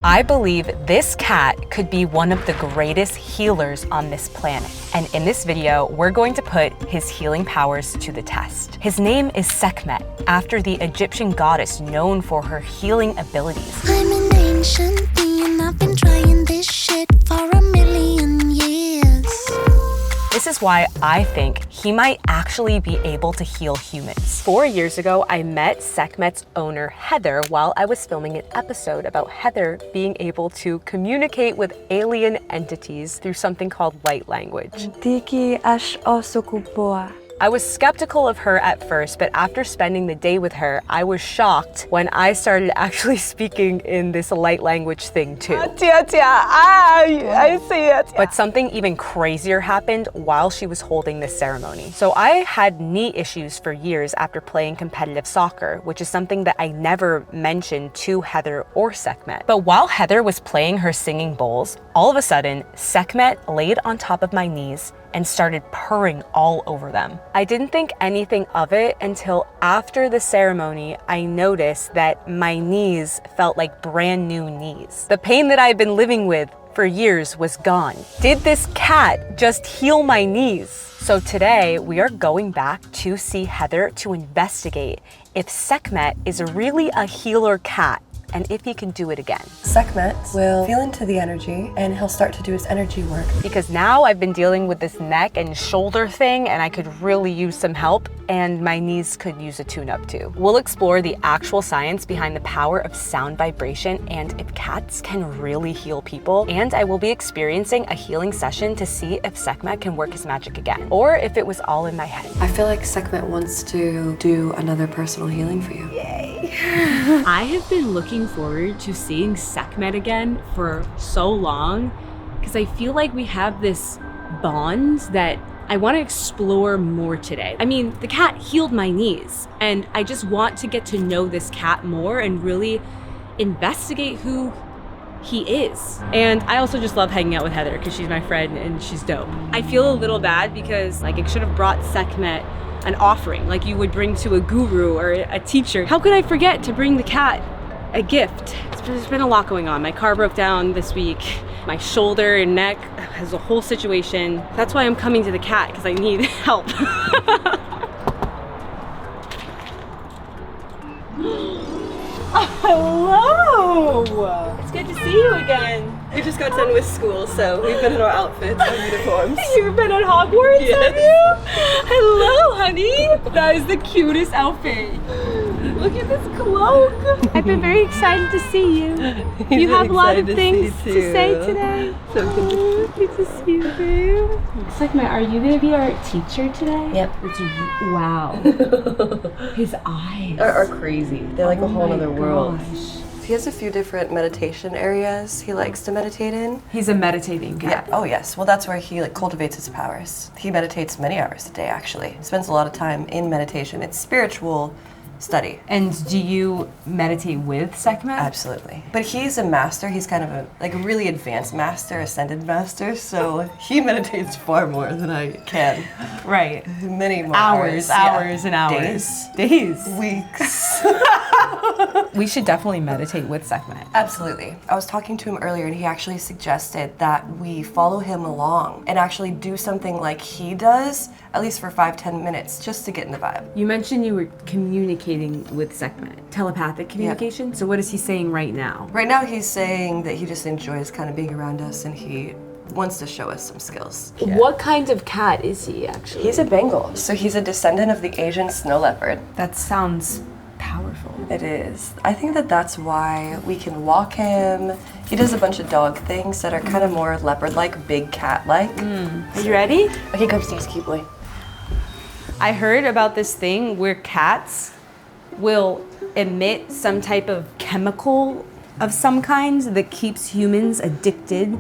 I believe this cat could be one of the greatest healers on this planet. And in this video, we're going to put his healing powers to the test. His name is Sekhmet, after the Egyptian goddess known for her healing abilities. I'm an ancient being, I've been trying this shit for a million years. This is why I think he might actually be able to heal humans. 4 years ago, I met Sekhmet's owner, Heather, while I was filming an episode about Heather being able to communicate with alien entities through something called light language. I was skeptical of her at first, but after spending the day with her, I was shocked when I started actually speaking in this light language thing too. I see it. But something even crazier happened while she was holding this ceremony. So I had knee issues for years after playing competitive soccer, which is something that I never mentioned to Heather or Sekhmet. But while Heather was playing her singing bowls, all of a sudden, Sekhmet laid on top of my knees and started purring all over them. I didn't think anything of it until after the ceremony, I noticed that my knees felt like brand new knees. The pain that I've been living with for years was gone. Did this cat just heal my knees? So today, we are going back to see Heather to investigate if Sekhmet is really a healer cat and if he can do it again. Sekhmet will feel into the energy and he'll start to do his energy work. Because now I've been dealing with this neck and shoulder thing and I could really use some help, and my knees could use a tune-up too. We'll explore the actual science behind the power of sound vibration and if cats can really heal people, and I will be experiencing a healing session to see if Sekhmet can work his magic again, or if it was all in my head. I feel like Sekhmet wants to do another personal healing for you. Yay! I have been looking forward to seeing Sekhmet again for so long because I feel like we have this bond that I want to explore more today. I mean, the cat healed my knees, and I just want to get to know this cat more and really investigate who he is. And I also just love hanging out with Heather because she's my friend and she's dope. I feel a little bad because I should have brought Sekhmet an offering like you would bring to a guru or a teacher. How could I forget to bring the cat a gift? There's been a lot going on. My car broke down this week. My shoulder and neck has a whole situation. That's why I'm coming to the cat, because I need help. Hello! It's good to see you again. We just got done with school, so we've been in our outfits, our uniforms. You've been at Hogwarts, Yes. have you? Hello, honey. That is the cutest outfit. Look at this cloak. I've been very excited to see you. You have a lot of things to say today. So Good to see you, babe. Sekhmet, are you gonna be our teacher today? Yep. Wow. His eyes are crazy. They're like a whole other world. Gosh. He has a few different meditation areas he likes to meditate in. He's a meditating cat. Yeah. Oh yes. Well, that's where he cultivates his powers. He meditates many hours a day. Actually, he spends a lot of time in meditation. It's spiritual study. And do you meditate with Sekhmet? Absolutely. But he's a master. He's kind of a really advanced master, ascended master. So he meditates far more than I can. Right. Many more Hours yeah. and hours. Days. Days. Weeks. We should definitely meditate with Sekhmet. Absolutely. I was talking to him earlier and he actually suggested that we follow him along and actually do something like he does, at least for 5-10 minutes, just to get in the vibe. You mentioned you were communicating with Sekhmet, telepathic communication. So what is he saying right now? Right now he's saying that he just enjoys kind of being around us and he wants to show us some skills. Yeah. What kind of cat is he actually? He's a Bengal, so he's a descendant of the Asian snow leopard. That sounds powerful. It is. I think that that's why we can walk him. He does a bunch of dog things that are kind of more leopard-like, big cat-like. Are you ready? Okay, come Steve, keep boy. I heard about this thing where cats will emit some type of chemical of some kind that keeps humans addicted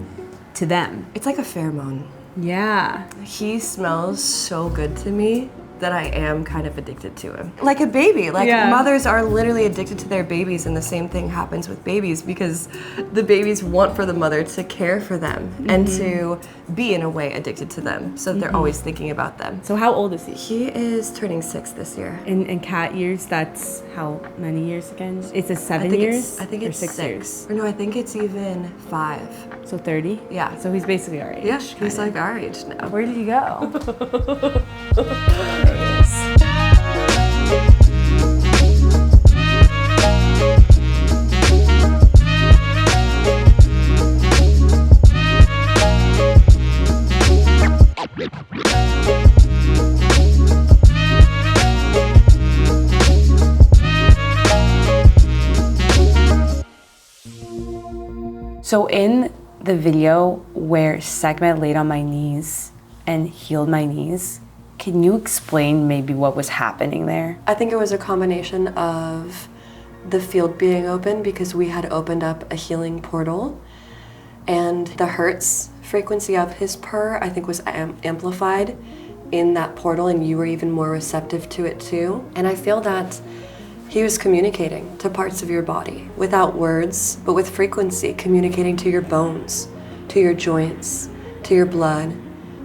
to them. It's like a pheromone. Yeah. He smells so good to me that I am kind of addicted to him. Like a baby, like mothers are literally addicted to their babies, and the same thing happens with babies because the babies want for the mother to care for them and to be in a way addicted to them, so they're always thinking about them. So how old is he? He is turning 6 this year. In cat years, that's how many years again? It's a 7 years? I think or it's 6 years? Or no, I think it's even 5. So 30? Yeah. So he's basically our age. Yeah, he's like our age now. Where did he go? So in the video where Sekhmet laid on my knees and healed my knees, can you explain maybe what was happening there? I think it was a combination of the field being open because we had opened up a healing portal, and the hertz frequency of his purr I think was amplified in that portal, and you were even more receptive to it too. And I feel that he was communicating to parts of your body without words, but with frequency, communicating to your bones, to your joints, to your blood,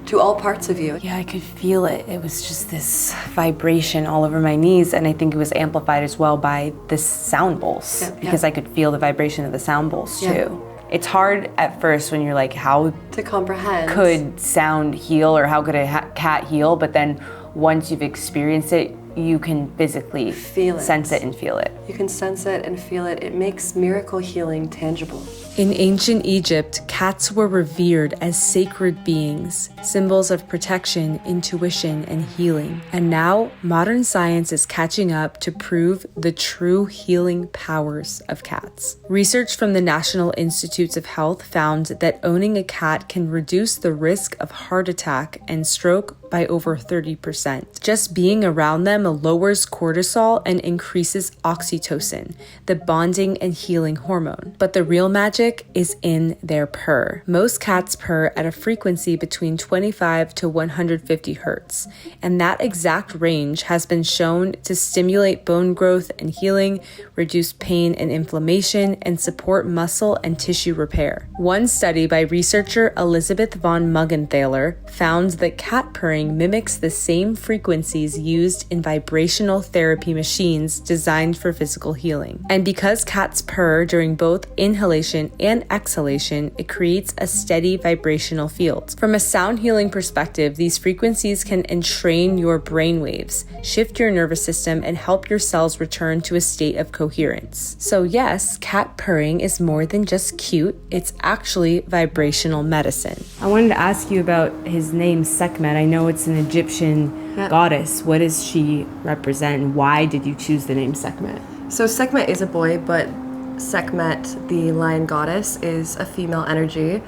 to all parts of you. Yeah, I could feel it. It was just this vibration all over my knees, and I think it was amplified as well by the sound bowls because I could feel the vibration of the sound bowls too. It's hard at first when you're like, how to comprehend could sound heal or how could a cat heal? But then once you've experienced it, you can physically feel it, sense it and feel it. You can sense it and feel it. It makes miracle healing tangible. In ancient Egypt, cats were revered as sacred beings, symbols of protection, intuition, and healing. And now, modern science is catching up to prove the true healing powers of cats. Research from the National Institutes of Health found that owning a cat can reduce the risk of heart attack and stroke by over 30%. Just being around them lowers cortisol and increases oxytocin, the bonding and healing hormone. But the real magic is in their purr. Most cats purr at a frequency between 25 to 150 hertz, and that exact range has been shown to stimulate bone growth and healing, reduce pain and inflammation, and support muscle and tissue repair. One study by researcher Elizabeth von Muggenthaler found that cat purring mimics the same frequencies used in vibrational therapy machines designed for physical healing. And because cats purr during both inhalation and exhalation, it creates a steady vibrational field. From a sound healing perspective, these frequencies can entrain your brain waves, shift your nervous system, and help your cells return to a state of coherence. So yes, cat purring is more than just cute, it's actually vibrational medicine. I wanted to ask you about his name, Sekhmet. I know it's an Egyptian goddess. What does she represent, and why did you choose the name Sekhmet? So Sekhmet is a boy, but Sekhmet, the lion goddess, is a female energy,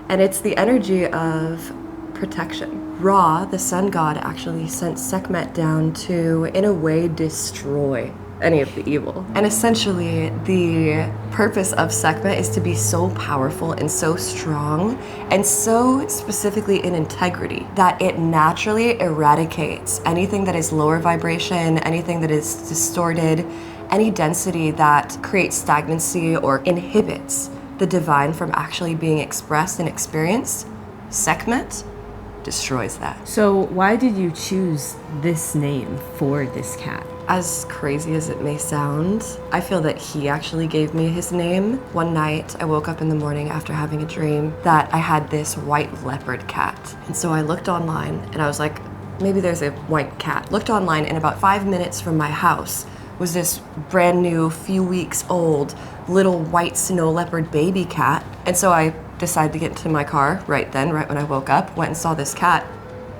and it's the energy of protection. Ra, the sun god, actually sent Sekhmet down to, in a way, destroy any of the evil. And essentially, the purpose of Sekhmet is to be so powerful and so strong and so specifically in integrity that it naturally eradicates anything that is lower vibration, anything that is distorted, any density that creates stagnancy or inhibits the divine from actually being expressed and experienced. Sekhmet destroys that. So why did you choose this name for this cat? As crazy as it may sound, I feel that he actually gave me his name. One night, I woke up in the morning after having a dream that I had this white leopard cat. And so I looked online and I was like, maybe there's a white cat. Looked online, and about 5 minutes from my house was this brand new, few weeks old, little white snow leopard baby cat. And so I decided to get into my car right then, right when I woke up, went and saw this cat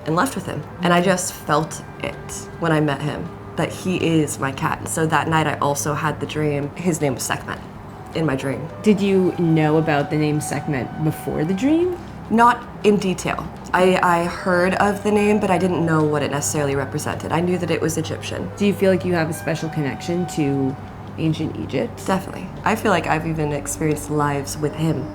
and left with him. And I just felt it when I met him, that he is my cat. And so that night I also had the dream. His name was Sekhmet in my dream. Did you know about the name Sekhmet before the dream? Not in detail. I heard of the name, but I didn't know what it necessarily represented. I knew that it was Egyptian. Do you feel like you have a special connection to ancient Egypt? Definitely. I feel like I've even experienced lives with him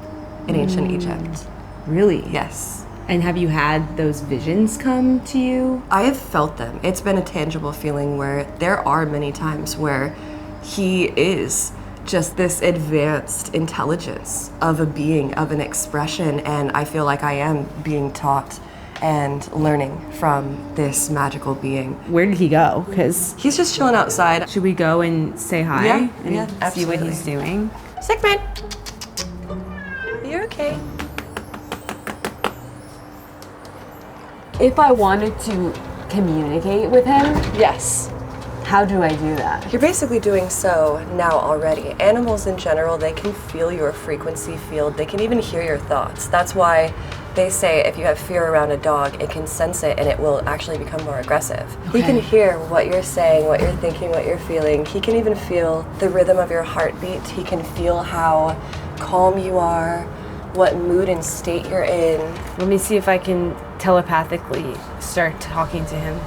in ancient Egypt. Really? Yes. And have you had those visions come to you? I have felt them. It's been a tangible feeling where there are many times where he is just this advanced intelligence of a being, of an expression, and I feel like I am being taught and learning from this magical being. Where did he go? Because He's just chilling outside. should we go and say hi Yeah, and yeah, see what absolutely. he's doing? Sekhmet! You're okay. If I wanted to communicate with him, Yes. how do I do that? You're basically doing so now already. Animals in general, they can feel your frequency field. They can even hear your thoughts. That's why they say if you have fear around a dog, it can sense it and it will actually become more aggressive. He can hear what you're saying, what you're thinking, what you're feeling. He can even feel the rhythm of your heartbeat. He can feel how calm you are, what mood and state you're in. Let me see if I can telepathically start talking to him.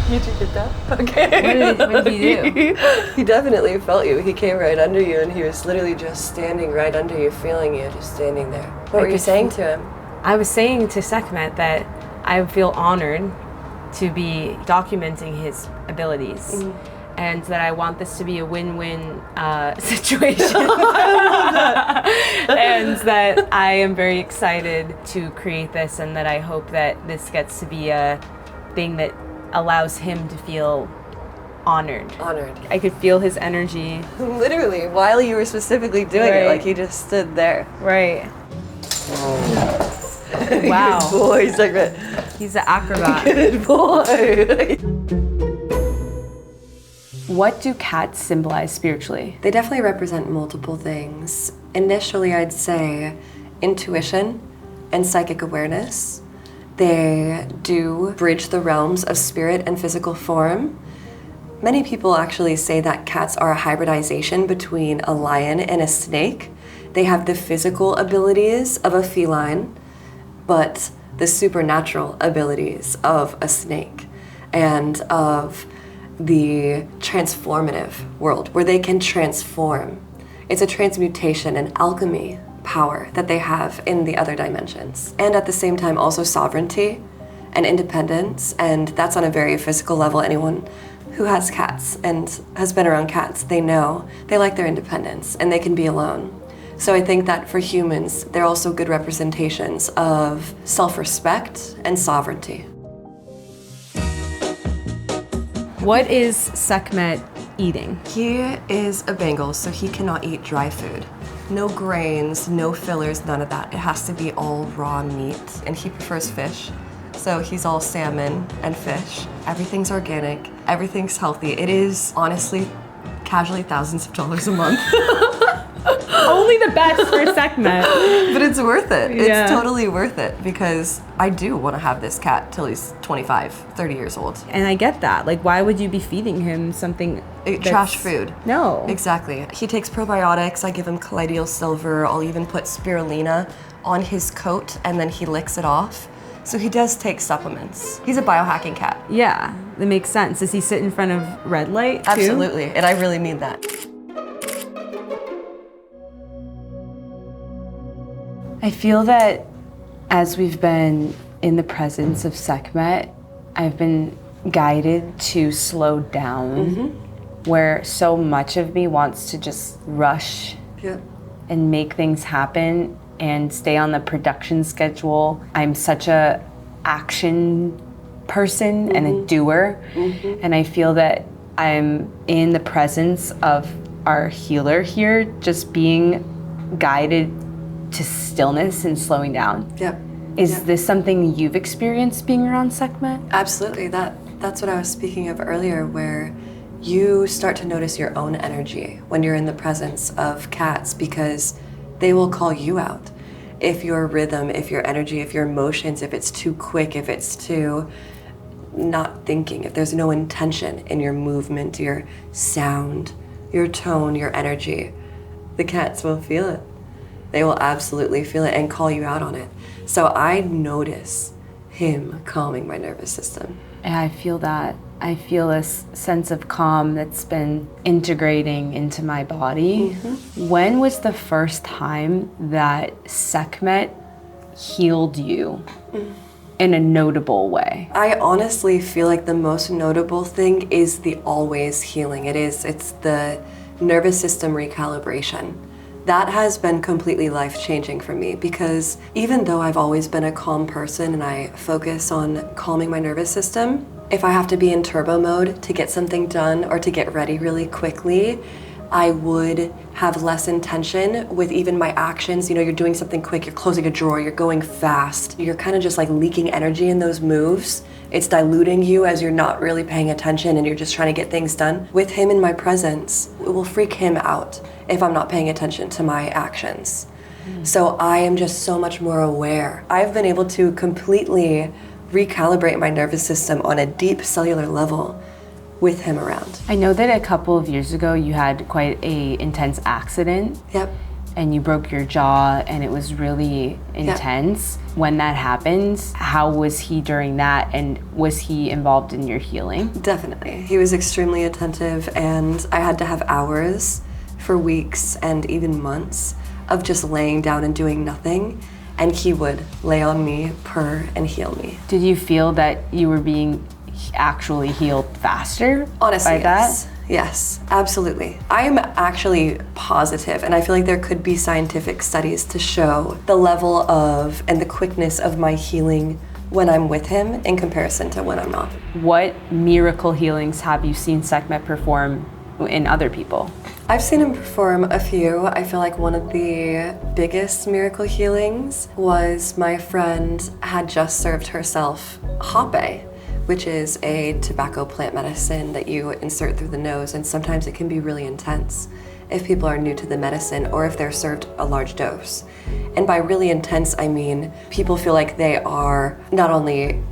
You two did that? Okay. What did he do? He definitely felt you. He came right under you and he was literally just standing right under you, feeling you, just standing there. What were you saying to him? I was saying to Sekhmet that I feel honored to be documenting his abilities. And that I want this to be a win-win situation. And that I am very excited to create this, and that I hope that this gets to be a thing that allows him to feel honored. Honored. I could feel his energy. Literally, while you were specifically doing Right. it, like he just stood there. Right. Wow. Good boy, Sekhmet. He's an acrobat. Good boy. What do cats symbolize spiritually? They definitely represent multiple things. Initially, I'd say intuition and psychic awareness. They do bridge the realms of spirit and physical form. Many people actually say that cats are a hybridization between a lion and a snake. They have the physical abilities of a feline, but the supernatural abilities of a snake and of the transformative world where they can transform. It's a transmutation and alchemy power that they have in the other dimensions. And at the same time also sovereignty and independence, and that's on a very physical level. Anyone who has cats and has been around cats, they know they like their independence and they can be alone. So I think that for humans, they're also good representations of self-respect and sovereignty. What is Sekhmet eating? He is a Bengal, so he cannot eat dry food. No grains, no fillers, none of that. It has to be all raw meat, and he prefers fish. So he's all salmon and fish. Everything's organic, everything's healthy. It is honestly casually thousands of dollars a month. Only the best for Sekhmet. But it's worth it. Yeah. It's totally worth it because I do want to have this cat till he's 25, 30 years old. And I get that. Like, why would you be feeding him something Trash food. No. Exactly. He takes probiotics. I give him colloidal silver. I'll even put spirulina on his coat and then he licks it off. So he does take supplements. He's a biohacking cat. Yeah, that makes sense. Does he sit in front of red light too? Absolutely. And I really mean that. I feel that as we've been in the presence of Sekhmet, I've been guided to slow down, where so much of me wants to just rush Yeah. and make things happen and stay on the production schedule. I'm such a action person and a doer, and I feel that I'm in the presence of our healer here, just being guided to stillness and slowing down. Yep. Is this something you've experienced being around Sekhmet? Absolutely. That's what I was speaking of earlier, where you start to notice your own energy when you're in the presence of cats because they will call you out. If your rhythm, if your energy, if your emotions, if it's too quick, if it's too not thinking, if there's no intention in your movement, your sound, your tone, your energy, the cats will feel it. They will absolutely feel it and call you out on it. So I notice him calming my nervous system. Yeah, I feel that. I feel this sense of calm that's been integrating into my body. When was the first time that Sekhmet healed you in a notable way? I honestly feel like the most notable thing is the always healing. It's the nervous system recalibration. That has been completely life-changing for me, because even though I've always been a calm person and I focus on calming my nervous system, if I have to be in turbo mode to get something done or to get ready really quickly, I would have less intention with even my actions. You know, you're doing something quick, you're closing a drawer, you're going fast. You're kind of just like leaking energy in those moves. It's diluting you as you're not really paying attention and you're just trying to get things done. With him in my presence, it will freak him out if I'm not paying attention to my actions. So I am just so much more aware. I've been able to completely recalibrate my nervous system on a deep cellular level with him around. I know that a couple of years ago you had quite a intense accident. Yep. And you broke your jaw and it was really intense. When that happened, how was he during that, and was he involved in your healing? Definitely. He was extremely attentive, and I had to have hours for weeks and even months of just laying down and doing nothing, and he would lay on me, purr, and heal me. Did you feel that you were being actually healed faster? Honestly, by that? yes. Yes, absolutely. I'm actually positive, and I feel like there could be scientific studies to show the level of and the quickness of my healing when I'm with him in comparison to when I'm not. What miracle healings have you seen Sekhmet perform in other people? I've seen him perform a few. I feel like one of the biggest miracle healings was my friend had just served herself hape, which is a tobacco plant medicine that you insert through the nose, and sometimes it can be really intense if people are new to the medicine or if they're served a large dose. And by really intense, I mean people feel like they are not only,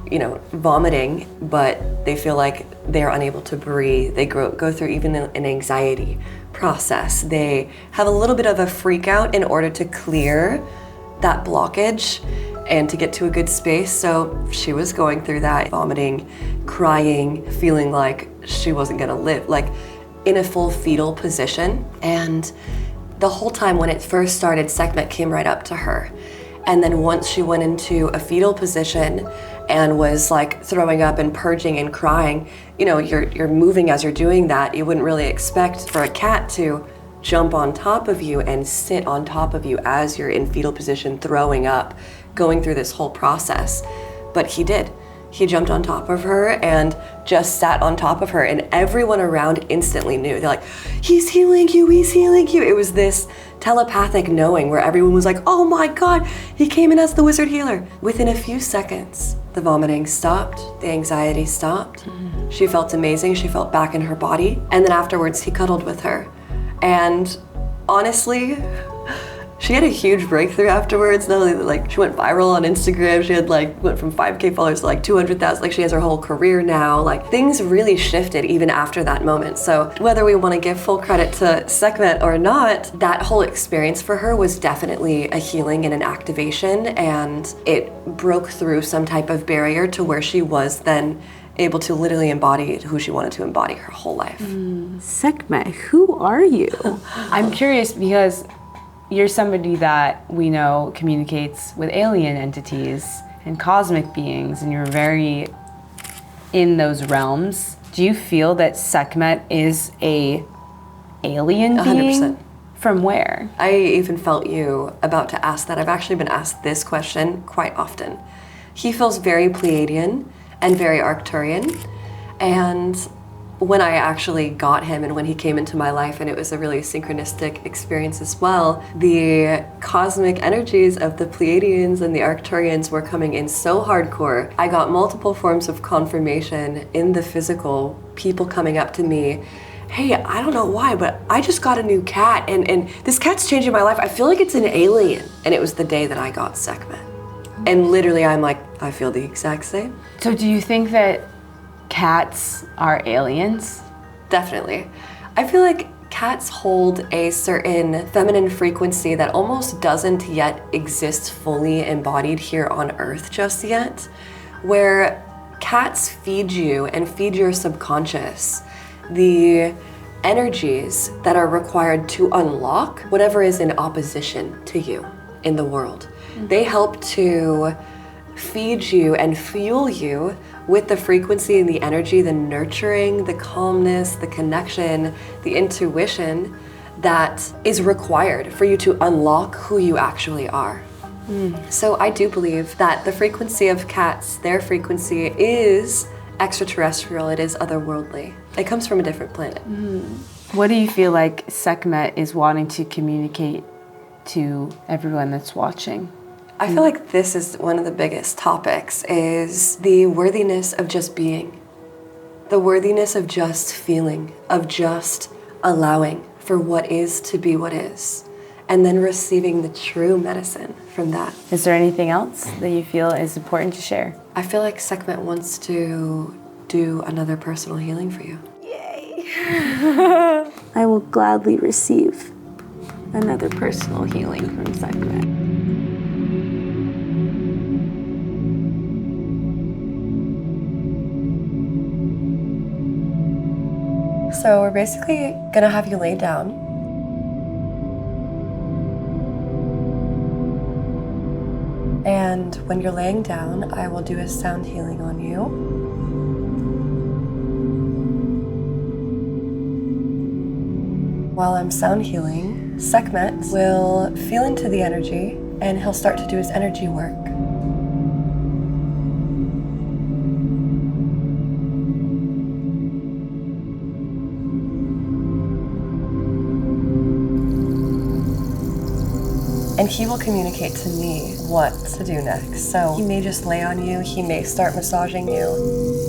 vomiting, but they feel like they're unable to breathe. They go through even an anxiety process. They have a little bit of a freak out in order to clear that blockage and to get to a good space. So she was going through that, vomiting, crying, feeling like she wasn't gonna live, like in a full fetal position. And the whole time when it first started, Sekhmet came right up to her. And then once she went into a fetal position and was like throwing up and purging and crying, you're moving as you're doing that. You wouldn't really expect for a cat to jump on top of you and sit on top of you as you're in fetal position, throwing up, going through this whole process. But he did. He jumped on top of her and just sat on top of her, and everyone around instantly knew. They're like, he's healing you, he's healing you. It was this telepathic knowing where everyone was like, oh my God, he came in as the wizard healer. Within a few seconds, the vomiting stopped, the anxiety stopped. She felt amazing, she felt back in her body. And then afterwards, he cuddled with her. And honestly, she had a huge breakthrough afterwards. Not only that, she went viral on Instagram. She had went from 5K followers to 200,000. She has her whole career now. Things really shifted even after that moment. So whether we want to give full credit to Sekhmet or not, that whole experience for her was definitely a healing and an activation, and it broke through some type of barrier to where she was then able to literally embody who she wanted to embody her whole life. Sekhmet, who are you? I'm curious because you're somebody that we know communicates with alien entities and cosmic beings, and you're very in those realms. Do you feel that Sekhmet is a alien being? 100%. From where? I even felt you about to ask that. I've actually been asked this question quite often. He feels very Pleiadian and very Arcturian, and when I actually got him and when he came into my life, and it was a really synchronistic experience as well, the cosmic energies of the Pleiadians and the Arcturians were coming in so hardcore. I got multiple forms of confirmation in the physical, people coming up to me, hey, I don't know why, but I just got a new cat and this cat's changing my life. I feel like it's an alien. And it was the day that I got Sekhmet. And literally I'm like, I feel the exact same. So do you think that cats are aliens? Definitely. I feel like cats hold a certain feminine frequency that almost doesn't yet exist fully embodied here on Earth just yet, where Cats feed you and feed your subconscious the energies that are required to unlock whatever is in opposition to you in the world. They help to feed you and fuel you with the frequency and the energy, the nurturing, the calmness, the connection, the intuition that is required for you to unlock who you actually are. So I do believe that the frequency of cats, their frequency is extraterrestrial, it is otherworldly. It comes from a different planet. What do you feel like Sekhmet is wanting to communicate to everyone that's watching? I feel like this is one of the biggest topics, is the worthiness of just being. The worthiness of just feeling, of just allowing for what is to be what is, and then receiving the true medicine from that. Is there anything else that you feel is important to share? I feel like Sekhmet wants to do another personal healing for you. I will gladly receive another personal healing from Sekhmet. So we're basically gonna have you lay down. And when you're laying down, I will do a sound healing on you. While I'm sound healing, Sekhmet will feel into the energy and he'll start to do his energy work. And he will communicate to me what to do next. So he may just lay on you, he may start massaging you.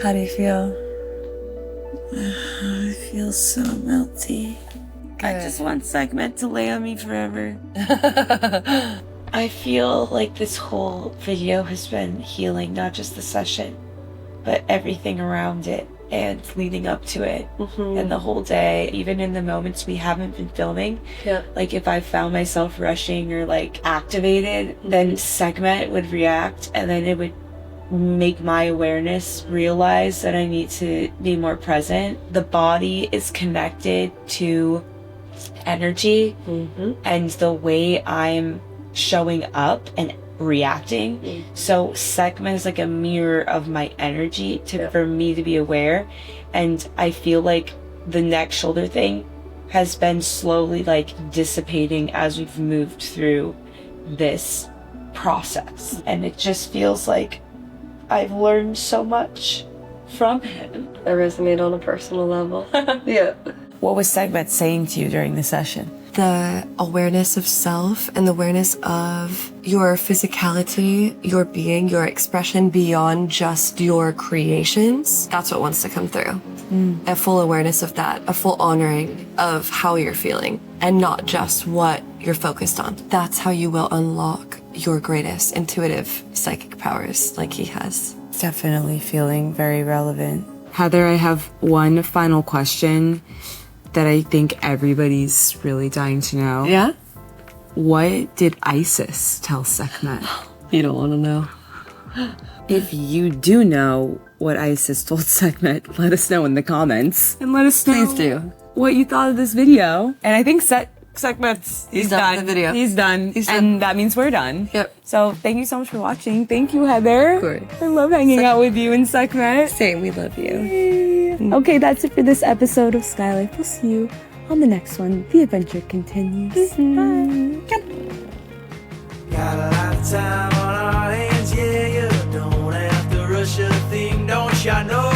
How do you feel? I feel so melty. I just want Sekhmet to lay on me forever. I feel like this whole video has been healing, not just the session, but everything around it and leading up to it. And the whole day, even in the moments we haven't been filming, like if I found myself rushing or like activated, then Sekhmet would react and then it would make my awareness realize that I need to be more present. The body is connected to energy and the way I'm showing up and reacting. So Sekhmet is like a mirror of my energy for me to be aware. And I feel like the neck shoulder thing has been slowly like dissipating as we've moved through this process. And it just feels like I've learned so much from him. I resonate on a personal level. What was Sekhmet saying to you during the session? The awareness of self and the awareness of your physicality, your being, your expression beyond just your creations. That's what wants to come through. A full awareness of that, a full honoring of how you're feeling and not just what you're focused on. That's how you will unlock your greatest intuitive psychic powers like he has. Definitely feeling very relevant. Heather, I have one final question that I think everybody's really dying to know. Yeah? What did Isis tell Sekhmet? You don't want to know. If you do know what Isis told Sekhmet, let us know in the comments. And let us know Please do. what you thought of this video. And I think Sekhmet's. He's done with the video. He's done. And that means we're done. Yep. So thank you so much for watching. Thank you, Heather. Of course. I love hanging out with you in Sekhmet. Same, we love you. Okay, that's it for this episode of Skylife. We'll see you on the next one. The adventure continues. Bye. Got a lot of time on our hands, yeah, you don't have to rush a thing, don't ya know?